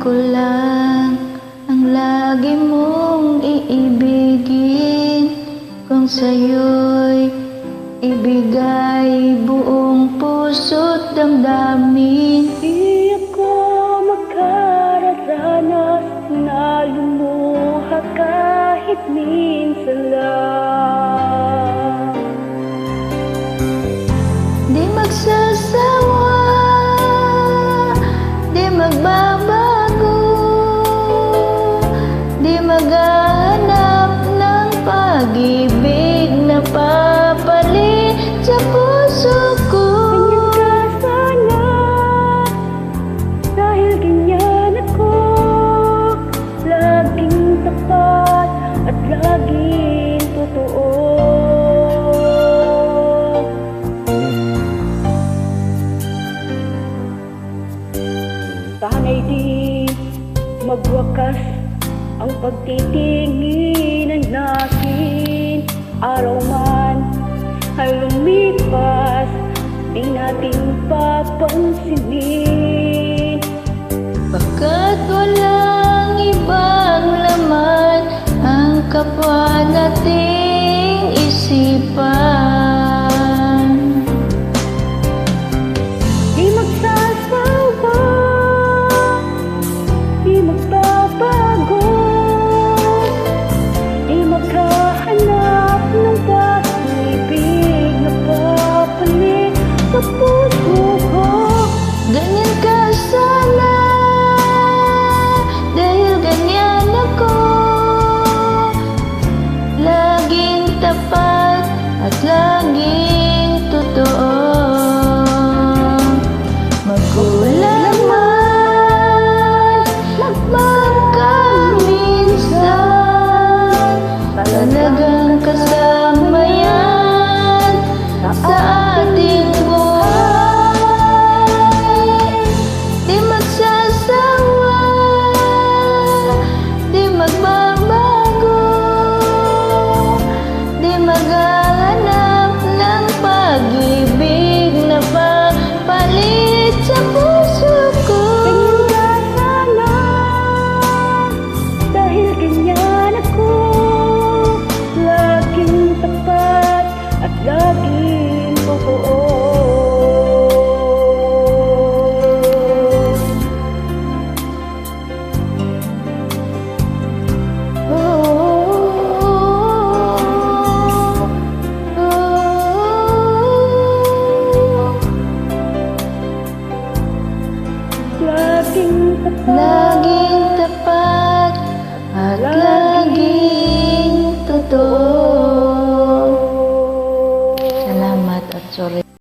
ko lang ang lagi mong iibigin. Kung sa'yo'y ibigay buong puso't damdamin. Di ako makarasanas na lumuha kahit minsan lang. Di magsasawa, di magbabago, di maghahanap ng pag-ibig na papalit sa puso ko. Ganyan ka sana, dahil ganyan ako, laging tapat at laging totoo. Sana'y di magwakas ang pagtitinginan natin. Araw man ay lumipas, di natin papansinin. Bakit walang ibang laman ang kapwa nating isipan? Di magsasawa, di magbabago, di maghahanap ng pag-ibig na papalit sa puso ko. Ganyan ka sana, dahil ganyan ako, laging tapat at laging totoo. Magkulang man, magkaminsan, talagang kasama yan sa ating buhay. Di magsasawa, di magbabago, di maghahanap ng pag-ibig na papalit sa puso ko. Ganyan ka sana, dahil ganyan ako, laging tapat at laging totoo. Laging tapat.